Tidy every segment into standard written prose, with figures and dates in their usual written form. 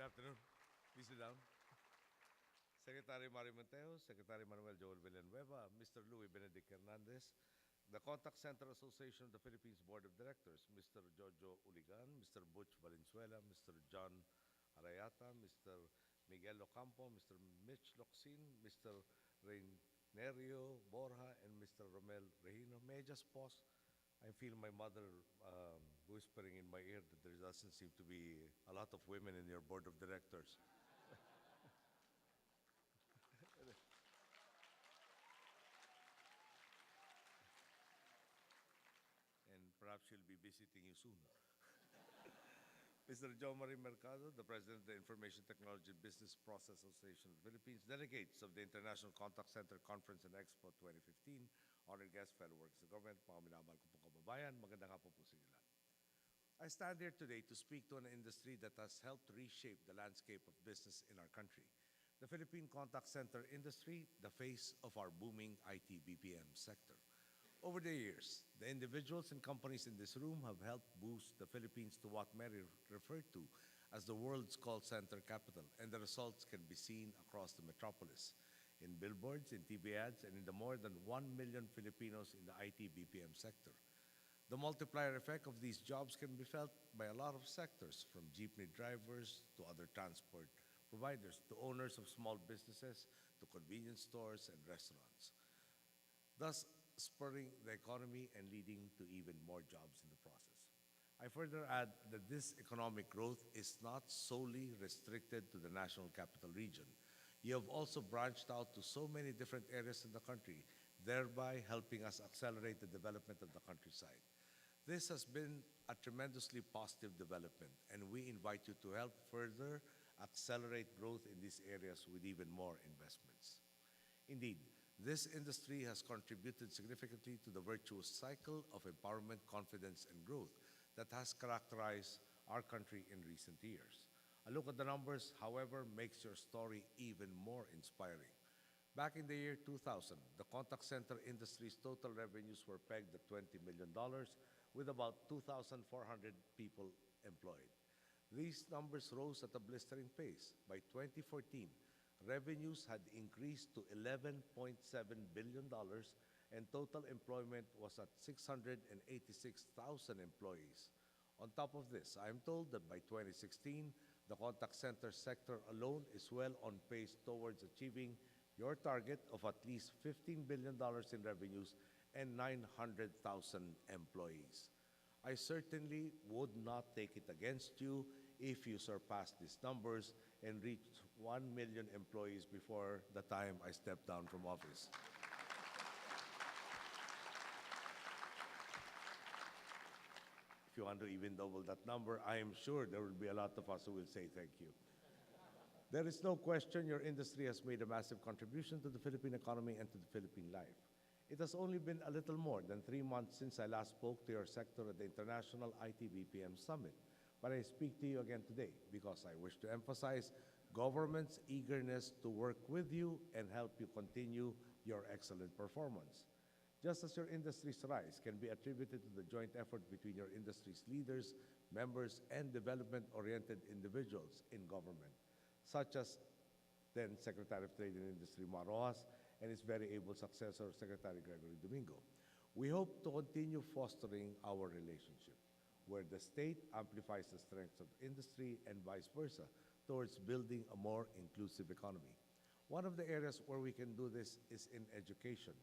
afternoon. Please sit down. Secretary Mario Montejo, Secretary Manuel Joel Villanueva, Mr. Louis Benedict Hernandez, the Contact Center Association of the Philippines Board of Directors, Mr. Jojo Uligan, Mr. Butch Valenzuela, Mr. John Arayata, Mr. Miguel Ocampo, Mr. Mitch Locsin, Mr. Reynerio Borja, and Mr. Romel Regino. May I just pause? I feel my mother whispering in my ear that there doesn't seem to be a lot of women in your board of directors. And perhaps she'll be visiting you soon. Mr. Joe Marie Mercado, the President of the Information Technology Business Process Association of the Philippines, delegates of the International Contact Center Conference and Expo 2015, honored guests, fellow workers of the government, mga minamahal ko pong kababayan, magandang hapon po sa inyo lahat. I stand here today to speak to an industry that has helped reshape the landscape of business in our country. The Philippine contact center industry, the face of our booming IT BPM sector. Over the years, the individuals and companies in this room have helped boost the Philippines to what Mary referred to as the world's call center capital, and the results can be seen across the metropolis, in billboards, in TV ads, and in the more than 1 million Filipinos in the IT BPM sector. The multiplier effect of these jobs can be felt by a lot of sectors, from jeepney drivers to other transport providers, to owners of small businesses, to convenience stores and restaurants, thus spurring the economy and leading to even more jobs in the process. I further add that this economic growth is not solely restricted to the National Capital Region. You have also branched out to so many different areas in the country, thereby helping us accelerate the development of the countryside. This has been a tremendously positive development, and we invite you to help further accelerate growth in these areas with even more investments. Indeed, this industry has contributed significantly to the virtuous cycle of empowerment, confidence, and growth that has characterized our country in recent years. A look at the numbers, however, makes your story even more inspiring. Back in the year 2000, the contact center industry's total revenues were pegged at $20 million, with about 2,400 people employed. These numbers rose at a blistering pace. By 2014, revenues had increased to $11.7 billion, and total employment was at 686,000 employees. On top of this, I am told that by 2016, the contact center sector alone is well on pace towards achieving your target of at least $15 billion in revenues and 900,000 employees. I certainly would not take it against you if you surpass these numbers and reach 1 million employees before the time I step down from office. If you want to even double that number, I am sure there will be a lot of us who will say thank you. There is no question your industry has made a massive contribution to the Philippine economy and to the Philippine life. It has only been a little more than 3 months since I last spoke to your sector at the International IT BPM Summit, but I speak to you again today because I wish to emphasize government's eagerness to work with you and help you continue your excellent performance. Just as your industry's rise can be attributed to the joint effort between your industry's leaders, members, and development-oriented individuals in government, such as then Secretary of Trade and Industry Mar Rojas and his very able successor, Secretary Gregory Domingo. We hope to continue fostering our relationship, where the state amplifies the strengths of industry and vice versa towards building a more inclusive economy. One of the areas where we can do this is in education.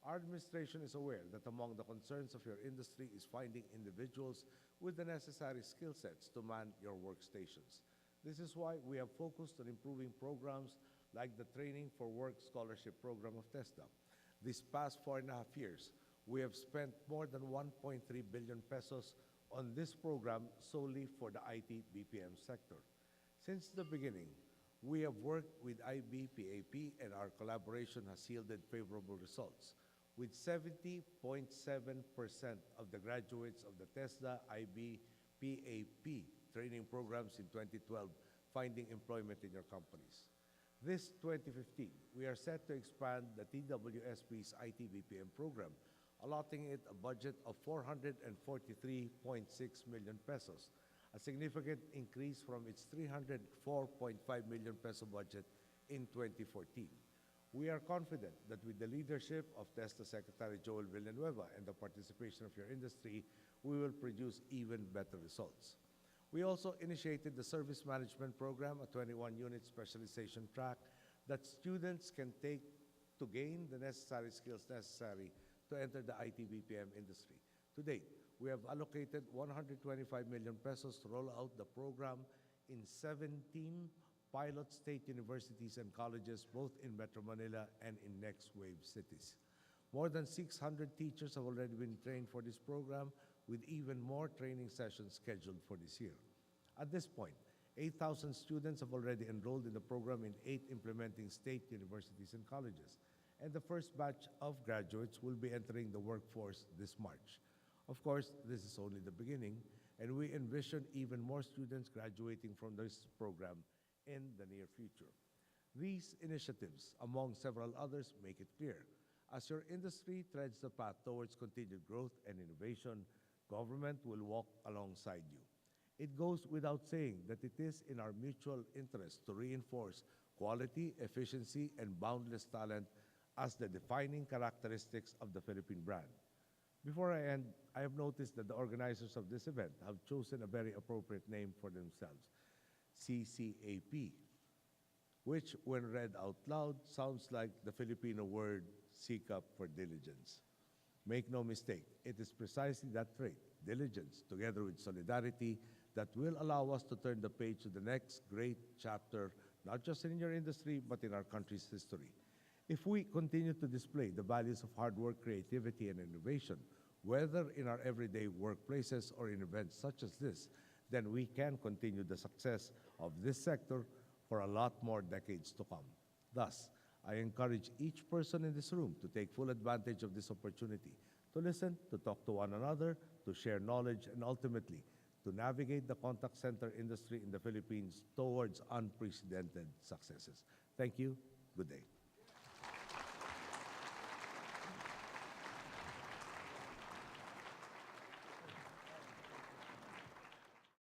Our administration is aware that among the concerns of your industry is finding individuals with the necessary skill sets to man your workstations. This is why we have focused on improving programs like the Training for Work Scholarship Program of TESDA. These past 4.5 years, we have spent more than 1.3 billion pesos on this program solely for the IT BPM sector. Since the beginning, we have worked with IBPAP, and our collaboration has yielded favorable results, with 70.7% of the graduates of the TESDA IBPAP training programs in 2012 finding employment in your companies. This 2015, we are set to expand the TWSP's IT BPM program, allotting it a budget of 443.6 million pesos, a significant increase from its 304.5 million peso budget in 2014. We are confident that with the leadership of TESTA Secretary Joel Villanueva and the participation of your industry, we will produce even better results. We also initiated the Service Management Program, a 21-unit specialization track that students can take to gain the necessary skills necessary to enter the IT BPM industry. To date, we have allocated 125 million pesos to roll out the program in 17 pilot state universities and colleges, both in Metro Manila and in next wave cities. More than 600 teachers have already been trained for this program, with even more training sessions scheduled for this year. At this point, 8,000 students have already enrolled in the program in 8 implementing state universities and colleges, and the first batch of graduates will be entering the workforce this March. Of course, this is only the beginning, and we envision even more students graduating from this program in the near future. These initiatives, among several others, make it clear, as your industry treads the path towards continued growth and innovation, government will walk alongside you. It goes without saying that it is in our mutual interest to reinforce quality, efficiency, and boundless talent as the defining characteristics of the Philippine brand. Before I end, I have noticed that the organizers of this event have chosen a very appropriate name for themselves, CCAP, which, when read out loud, sounds like the Filipino word sikap for diligence. Make no mistake, it is precisely that trait, diligence, together with solidarity, that will allow us to turn the page to the next great chapter, not just in your industry, but in our country's history. If we continue to display the values of hard work, creativity, and innovation, whether in our everyday workplaces or in events such as this, then we can continue the success of this sector for a lot more decades to come. Thus, I encourage each person in this room to take full advantage of this opportunity, to listen, to talk to one another, to share knowledge, and ultimately, to navigate the contact center industry in the Philippines towards unprecedented successes. Thank you. Good day.